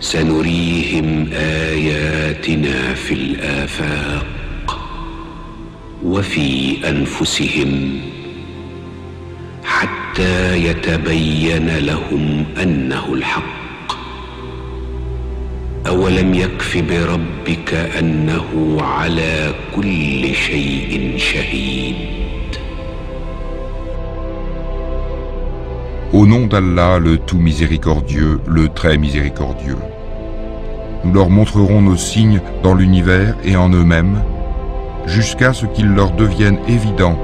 سنريهم آياتنا في الآفاق وفي أنفسهم حتى يتبين لهم أنه الحق أولم يكف بربك أنه على كل شيء شهيد. Au nom d'Allah, le tout miséricordieux, le très miséricordieux. Nous leur montrerons nos signes dans l'univers et en eux-mêmes, jusqu'à ce qu'il leur devienne évident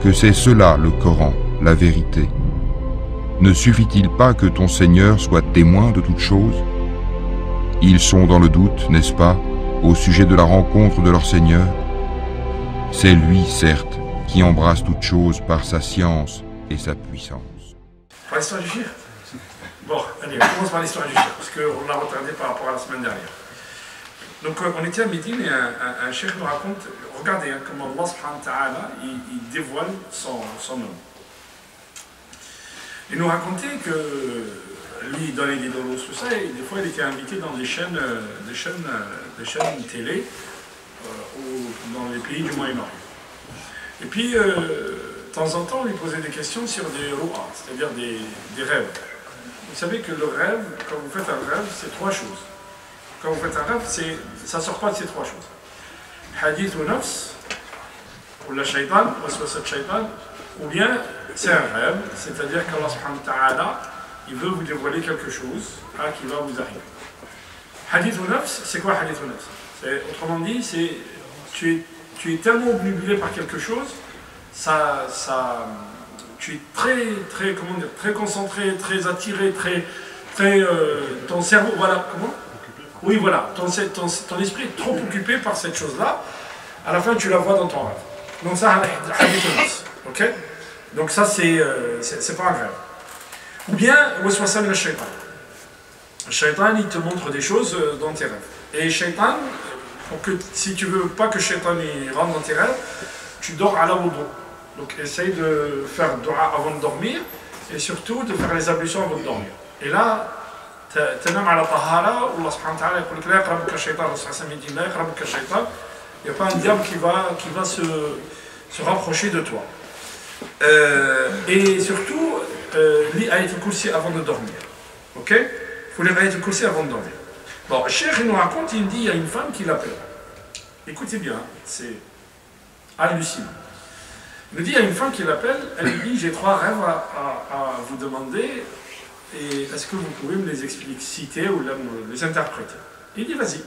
que c'est cela le Coran, la vérité. Ne suffit-il pas que ton Seigneur soit témoin de toutes choses? Ils sont dans le doute, n'est-ce pas, au sujet de la rencontre de leur Seigneur? C'est lui, certes, qui embrasse toutes choses par sa science et sa puissance. Par l'histoire du shir? Bon, allez, on commence par l'histoire du shir, parce qu'on l'a retardé par rapport à la semaine dernière. Donc, on était à Médine et un cheikh nous raconte, regardez comment Allah subhanahu wa ta'ala, il dévoile son nom. Il nous racontait que lui, il donnait des dolos, tout ça, et des fois, il était invité dans des chaînes télé dans les pays du Moyen-Orient. Et puis, de temps en temps, on lui posait des questions sur des ru'a, c'est-à-dire des rêves. Vous savez que le rêve, quand vous faites un rêve, c'est trois choses. Quand vous faites un rêve, ça ne sort pas de ces trois choses. Hadith ou nafs, ou la shaitan, ou waswasat shaitan, ou bien c'est un rêve, c'est-à-dire qu'Allah subhanahu wa ta'ala, il veut vous dévoiler quelque chose qui va vous arriver. Hadith ou nafs, c'est quoi hadith ou nafs? Autrement dit, c'est tu es tellement obnubilé par quelque chose, tu es très concentré, très attiré, ton cerveau, voilà, comment? Oui, voilà, ton esprit est trop occupé par cette chose-là, à la fin tu la vois dans ton rêve. Donc ça, ok? Donc ça, c'est pas un rêve. Ou bien, waswasan le shaitan. Le shaitan, il te montre des choses dans tes rêves. Et shaitan, si tu veux pas que shaitan rentre dans tes rêves, tu dors à la wudu. Donc essaye de faire dua avant de dormir, et surtout de faire les ablutions avant de dormir. Et là, تنام على طهارة والله سبحانه وتعالى يقول لك لا يقربك الشيطان الرسول صلى الله عليه وسلم لا يقربك الشيطان. Il n'y a pas un diable qui va se rapprocher de toi. Et surtout, lis Ayat al-Kursi avant de dormir. Ok? Il faut lire Ayat al-Kursi avant de dormir. Bon, Cheikh il nous raconte, il me dit, il y a une femme qui l'appelle. Écoutez bien, c'est hallucinant. Il me dit, il y a une femme qui l'appelle, elle lui dit, j'ai trois rêves à vous demander. Et est-ce que vous pouvez me les expliciter ou les interpréter? Il dit, vas-y.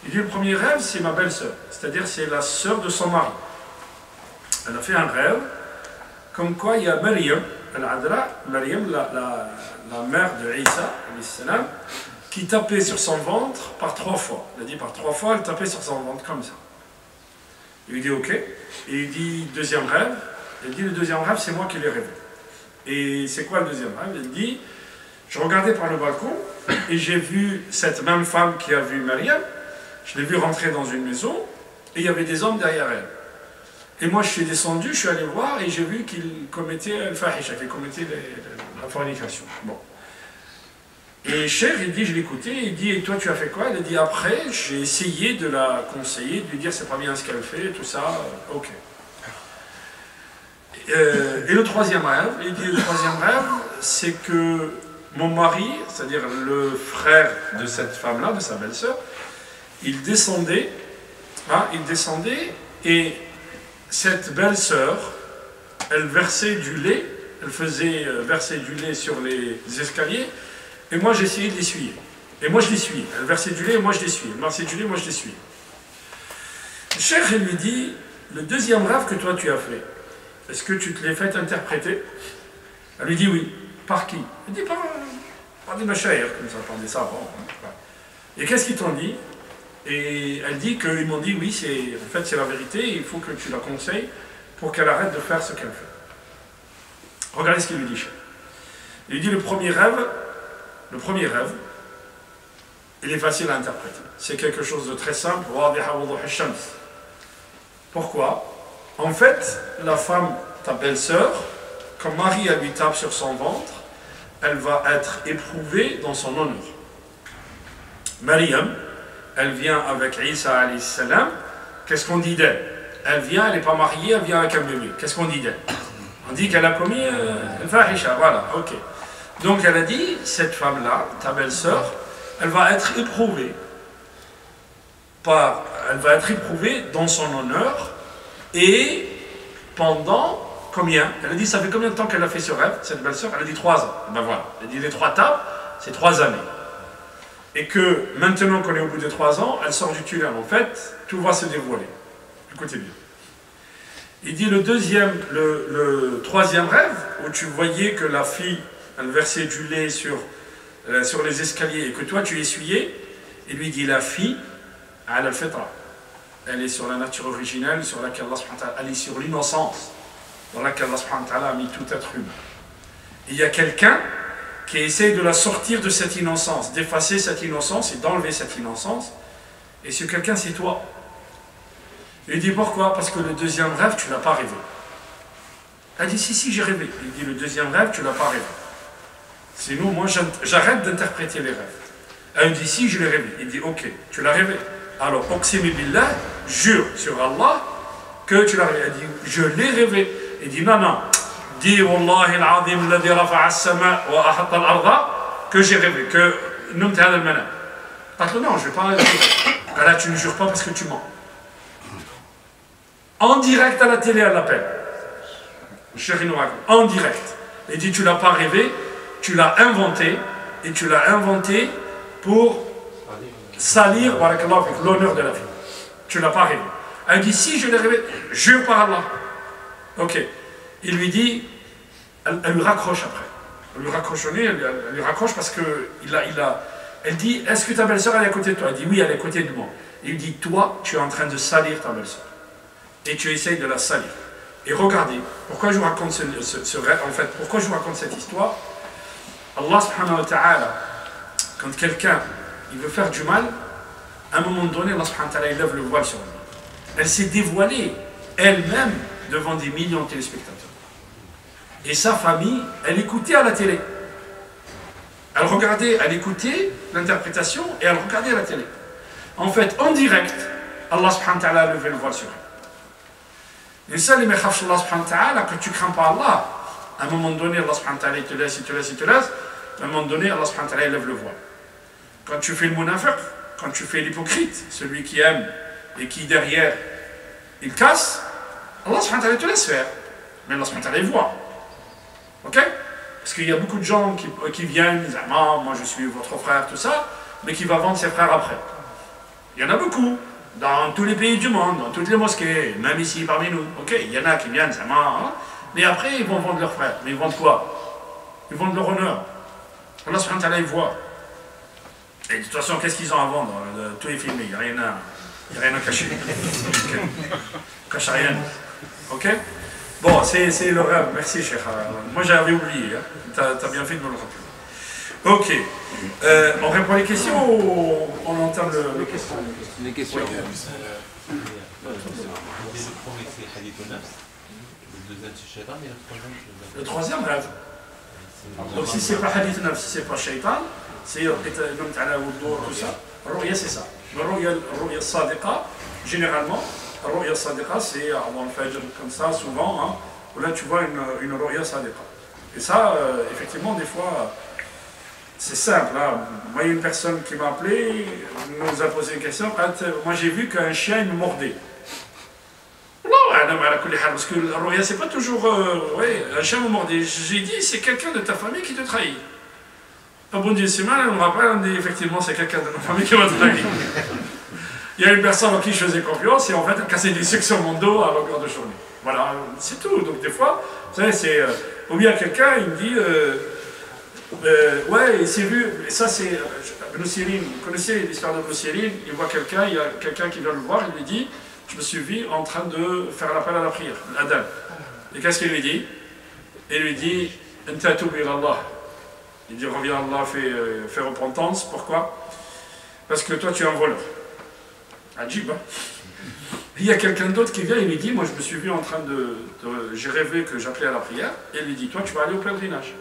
Il dit, le premier rêve, c'est ma belle-sœur, c'est-à-dire c'est la sœur de son mari. Elle a fait un rêve, comme quoi il y a Maryam, Maryam, la mère de Isa, qui tapait sur son ventre par trois fois. Il a dit, par trois fois, elle tapait sur son ventre, comme ça. Il lui dit, ok. Et il dit, deuxième rêve. Il dit, le deuxième rêve, c'est moi qui l'ai rêvé. Et c'est quoi le deuxième rêve? Il dit, je regardais par le balcon et j'ai vu cette même femme qui a vu Maryam, je l'ai vue rentrer dans une maison et il y avait des hommes derrière elle. Et moi je suis descendu, je suis allé voir et j'ai vu qu'il commettait al-fahisha, qu'il commettait la fornication. Bon. Et Cheikh, il dit, je l'écoutais, il dit, et toi tu as fait quoi? Il a dit, après j'ai essayé de la conseiller, de lui dire c'est pas bien ce qu'elle fait, tout ça, ok. Et le troisième rêve, il dit, le troisième rêve, c'est que mon mari, c'est-à-dire le frère de cette femme-là, de sa belle-sœur, il descendait et cette belle-sœur, elle versait du lait, elle faisait verser du lait sur les escaliers, et moi j'essayais de l'essuyer. Et moi je l'essuyais. Elle versait du lait et moi je l'essuyais. Elle versait du lait et moi je l'essuyais. Le cheikh, il lui dit, le deuxième rêve que toi tu as fait, est-ce que tu te l'es fait interpréter? Elle lui dit oui. Par qui? Elle dit par des machaïrs, comme ça, par des savants. Et qu'est-ce qu'ils t'ont dit? Et elle dit qu'ils m'ont dit oui, en fait c'est la vérité, il faut que tu la conseilles pour qu'elle arrête de faire ce qu'elle fait. Regardez ce qu'il lui dit. Il lui dit le premier rêve, il est facile à interpréter. C'est quelque chose de très simple. Pourquoi? En fait, la femme, ta belle-sœur, quand Marie elle lui tape sur son ventre, elle va être éprouvée dans son honneur. Maryam, elle vient avec Isa alayhi salam, qu'est-ce qu'on dit d'elle? Elle vient, elle n'est pas mariée, elle vient avec un bébé. Qu'est-ce qu'on dit d'elle? On dit qu'elle a commis une fahisha, voilà, ok. Donc elle a dit, cette femme-là, ta belle-sœur, elle va être éprouvée dans son honneur et pendant combien? Elle a dit, ça fait combien de temps qu'elle a fait ce rêve, cette belle-sœur? Elle a dit 3 ans. Ben voilà, elle a dit les 3 tables, c'est 3 années. Et que maintenant qu'on est au bout de 3 ans, elle sort du tunnel. En fait, tout va se dévoiler. Écoutez bien. Il dit le troisième rêve, où tu voyais que la fille, elle versait du lait sur les escaliers et que toi tu essuyais, il lui dit la fille, elle al-fitra. Elle est sur la nature originelle, sur laquelle Allah subhanahu wa ta'ala, elle est sur l'innocence, dans laquelle Allah subhanahu wa ta'ala a mis tout être humain. Et il y a quelqu'un qui essaie de la sortir de cette innocence, d'effacer cette innocence et d'enlever cette innocence. Et ce quelqu'un, c'est toi. Il dit pourquoi? Parce que le deuxième rêve, tu ne l'as pas rêvé. Elle dit si, j'ai rêvé. Il dit le deuxième rêve, tu ne l'as pas rêvé. Sinon, moi, j'arrête d'interpréter les rêves. Elle dit si, je l'ai rêvé. Il dit ok, tu l'as rêvé. Alors, Oqsimi billah, jure sur Allah que tu l'as rêvé. Elle dit je l'ai rêvé. Il dit non. Dis Wallahi al-azim alladhi rafa'a as-sama' wa ahatta al-arda, que j'ai rêvé, que numta hada al-manam. Non, je ne vais pas rêver. Là, tu ne jures pas parce que tu mens. En direct à la télé, elle l'appelle. En direct. Il dit tu l'as pas rêvé, tu l'as inventé, et tu l'as inventé pour salir l'honneur de la vie. Tu l'as pas rêvé. Elle dit si je l'ai rêvé, jure par Allah. Ok. Il lui dit, elle lui raccroche après. Elle lui raccroche au nez, elle lui raccroche parce que elle dit, est-ce que ta belle-sœur elle est à côté de toi? Elle dit oui, elle est à côté de moi. Il lui dit, toi, tu es en train de salir ta belle-sœur. Et tu essayes de la salir. Et regardez, pourquoi je vous raconte pourquoi je vous raconte cette histoire? Allah subhanahu wa ta'ala, quand quelqu'un il veut faire du mal, à un moment donné, Allah subhanahu wa ta'ala il lève le voile sur elle. Elle s'est dévoilée elle-même devant des millions de téléspectateurs. Et sa famille, elle écoutait à la télé. Elle écoutait l'interprétation et elle regardait à la télé. En fait, en direct, Allah subhanahu wa ta'ala a levé le voile sur elle. Et ça, les mekhafsh Allah subhanahu wa ta'ala, que tu crains pas Allah, à un moment donné, Allah subhanahu wa ta'ala il te laisse, à un moment donné, Allah subhanahu wa ta'ala il lève le voile. Quand tu fais le munafiq, quand tu fais l'hypocrite, celui qui aime et qui derrière, il casse, Allah subhanahu wa ta'ala te laisse faire. Mais Allah subhanahu wa ta'ala il voit. Ok? Parce qu'il y a beaucoup de gens qui viennent, disent, ah, moi je suis votre frère, tout ça, mais qui va vendre ses frères après. Il y en a beaucoup, dans tous les pays du monde, dans toutes les mosquées, même ici parmi nous. Ok? Il y en a qui viennent, mais après ils vont vendre leurs frères. Mais ils vendent quoi? Ils vendent leur honneur. Allah subhanahu wa ta'ala il voit. Et de toute façon, qu'est-ce qu'ils ont à vendre? Tout est filmé, il n'y a rien à cacher. Okay. Cache rien. Ok? Bon, c'est le rêve. Merci, Cheikh. Moi, j'avais oublié. Hein. Tu as bien fait de me le rappeler. Ok. On répond les questions ou on entend les questions? Les questions. Oui. Le troisième rêve. Donc, si ce n'est pas hadith nafs, si ce n'est pas shaitan, c'est tout ça. Ruya, c'est ça. Le ruya sadiqa, généralement, ruya sadiqa, c'est avant le fajr, comme ça, souvent, hein, où là tu vois une ruya sadiqa. Et ça, effectivement, des fois, c'est simple. Hein. Moi, il y a une personne qui m'a appelé, nous a posé une question. Moi, j'ai vu qu'un chien me mordait. Parce que le ruya, c'est pas toujours. Un chien me mordait. J'ai dit, c'est quelqu'un de ta famille qui te trahit. Un bon Dieu, c'est mal, on me rappelle, on dit effectivement, c'est quelqu'un de ma famille qui m'a trahi. Il y a une personne en qui je faisais confiance et en fait, elle cassait des sucres sur mon dos à longueur de journée. Voilà, c'est tout. Donc, des fois, vous savez, c'est. Ou bien quelqu'un, il me dit. Ouais, il s'est vu. Et ça, c'est. Ibn Sirin, vous connaissez l'histoire d'Ibn Sirin? Il voit quelqu'un, il y a quelqu'un qui vient le voir, il lui dit, je me suis vu en train de faire l'appel à la prière, l'adhan. Et qu'est-ce qu'il lui dit? Il lui dit, Anta tubi Allah. Il dit, reviens Allah, fais repentance. Pourquoi? Parce que toi, tu es un voleur. Adjib, hein? Il y a quelqu'un d'autre qui vient et lui dit, moi, je me suis vu en train j'ai rêvé que j'appelais à la prière. Et il lui dit, toi, tu vas aller au pèlerinage.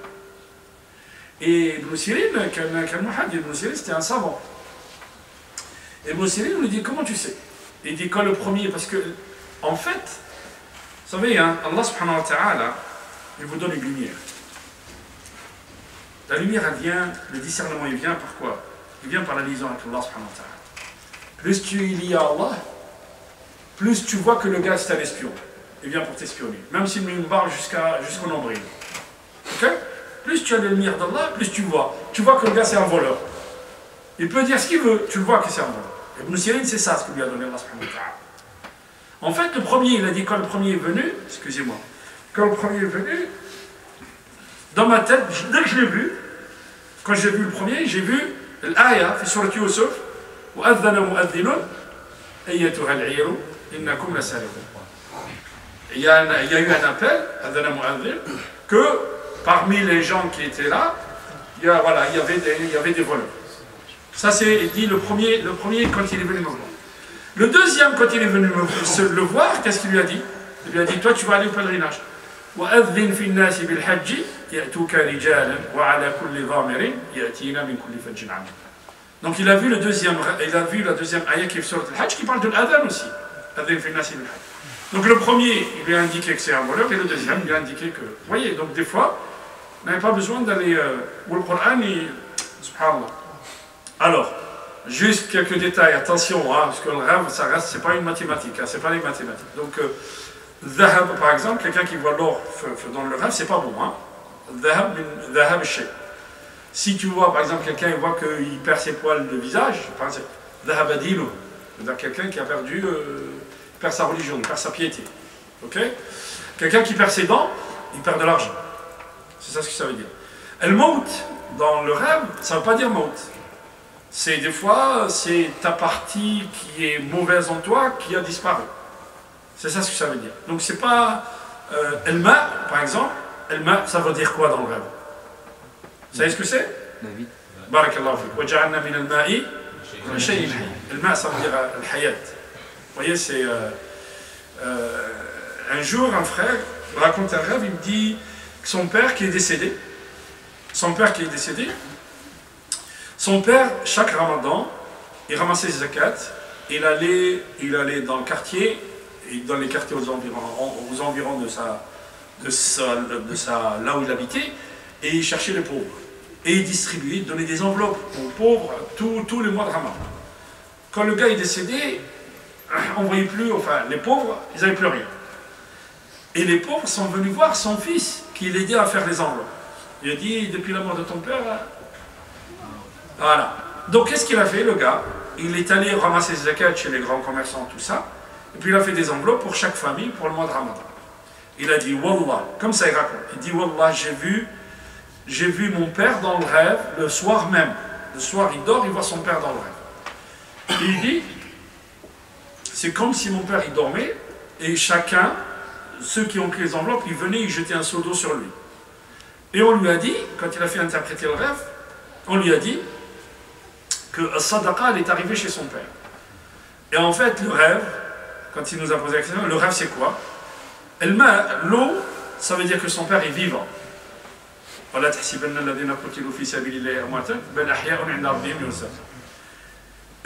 Et Ibn Sirin, Ibn Sirin, c'était un savant. Et Mousseline lui dit, comment tu sais? Il dit, quand le premier, parce que, en fait, vous savez, hein, Allah subhanahu wa ta'ala, il vous donne une lumière. La lumière, elle vient, le discernement, il vient par quoi? Il vient par la liaison avec Allah subhanahu wa ta'ala. Plus tu es lié à Allah, plus tu vois que le gars c'est un espion. Il vient pour t'espionner. Même s'il met une barre jusqu'au nombril. Ok? Plus tu as la lumière d'Allah, plus tu vois. Tu vois que le gars c'est un voleur. Il peut dire ce qu'il veut, tu le vois que c'est un voleur. Et Ibn Sirin, c'est ça ce que lui a donné Allah subhanahu wa ta'ala. En fait, le premier, il a dit quand le premier est venu, excusez-moi, quand le premier est venu, dans ma tête, dès que je l'ai vu, quand j'ai vu le premier, j'ai vu l'aya, fi surat Yusuf, وَأَذَّنَ مُؤَذِّنٌ أَيَّتُهَا الْعِيرُ إِنَّكُمْ لَسَارِقُونَ. Il y a eu un appel, أَذَّنَ مُؤَذِّنٌ, que parmi les gens qui étaient là, il y avait des voleurs. Ça c'est dit le premier quand il est venu me voir. Le deuxième, quand il est venu le voir, qu'est-ce qu'il lui a dit? Il lui a dit, toi tu vas aller au pèlerinage. وَأَذِّنْ فِي النَّاسِ بِالْحَجِّ يَأْتُوكَ رِجَالًا وَعَلَى كُلِّ ضَامِرٍ يَأْتِينَ مِنْ كُلِّ فَجٍّ عَمِيقٍ. Donc il a vu la deuxième ayah qui est sur le Hajj qui parle de l'adhan aussi. أَذِّنْ فِي النَّاسِ بِالْحَجِّ. Donc le premier, il lui a indiqué que c'est un voleur, et le deuxième, il lui a indiqué que... Vous voyez, donc des fois, on n'avait pas besoin d'aller... Où le Coran, subhanallah. Alors, juste quelques détails, attention, hein, parce que le rêve, ça reste, c'est pas une mathématique, hein, c'est pas les mathématiques. Donc, dhahab, par exemple, quelqu'un qui voit l'or dans le rêve, c'est pas bon. Hein. Dhahab al-shay. Si tu vois, par exemple, quelqu'un voit qu'il perd ses poils de visage, par exemple, dhahab adinu, c'est-à-dire quelqu'un qui a perdu, perd sa religion, perd sa piété. Ok? Quelqu'un qui perd ses dents, il perd de l'argent. C'est ça ce que ça veut dire. El-maut, dans le rêve, ça ne veut pas dire maut. C'est des fois, c'est ta partie qui est mauvaise en toi qui a disparu. C'est ça ce que ça veut dire. Donc c'est pas el-ma, par exemple. El-ma, ça veut dire quoi dans le rêve? Vous savez ce que c'est? La vie. Barakallahu fik. Wa ja'alna min al-ma'i shay'in hayy. El-ma, ça veut dire al-hayat. Vous voyez, c'est un jour, un frère raconte un rêve, il me dit que son père qui est décédé, son père, chaque ramadan, il ramassait ses zakats, il allait dans le quartier, et dans les quartiers aux environs de là où il habitait, et il cherchait les pauvres. Et il distribuait, il donnait des enveloppes aux pauvres tous les mois de ramadan. Quand le gars est décédé, on ne voyait plus, enfin, les pauvres, ils n'avaient plus rien. Et les pauvres sont venus voir son fils, qui l'aidait à faire les enveloppes. Il a dit, depuis la mort de ton père, voilà. Donc qu'est-ce qu'il a fait, le gars? Il est allé ramasser ses zakats chez les grands commerçants, tout ça, et puis il a fait des enveloppes pour chaque famille pour le mois de Ramadan. Il a dit, Wallah, comme ça il raconte, il dit, Wallah, j'ai vu mon père dans le rêve, le soir même. Le soir, il dort, il voit son père dans le rêve. Et il dit, c'est comme si mon père, il dormait, et chacun, ceux qui ont pris les enveloppes, ils venaient, ils jetaient un seau d'eau sur lui. Et on lui a dit, quand il a fait interpréter le rêve, on lui a dit que Sadaqa, elle est arrivée chez son père. Et en fait, le rêve, quand il nous a posé la question, le rêve c'est quoi? L'eau, ça veut dire que son père est vivant. Et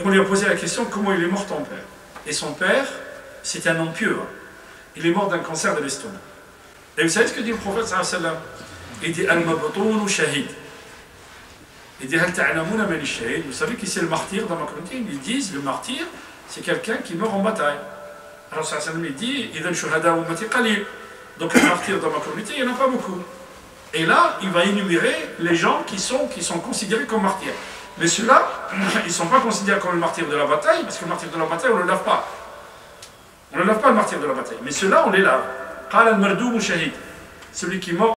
on lui a posé la question, comment il est mort ton père? Et son père, c'était un homme pieux. Hein. Il est mort d'un cancer de l'estomac. Et vous savez ce que dit le prophète sallallahu alayhi wa sallam? Il dit al-mabtoun shahid. Il dit vous savez qui c'est le martyr dans ma communauté? Ils disent le martyr, c'est quelqu'un qui meurt en bataille. Alors sallallahu alayhi wa sallam il dit donc le martyr dans ma communauté, il n'y en a pas beaucoup. Et là, il va énumérer les gens qui sont considérés comme martyrs. Mais ceux-là, ils ne sont pas considérés comme le martyr de la bataille, parce que le martyr de la bataille, on ne le lave pas. On ne lave pas le martyr de la bataille. Mais ceux-là, on les lave. Celui qui est mort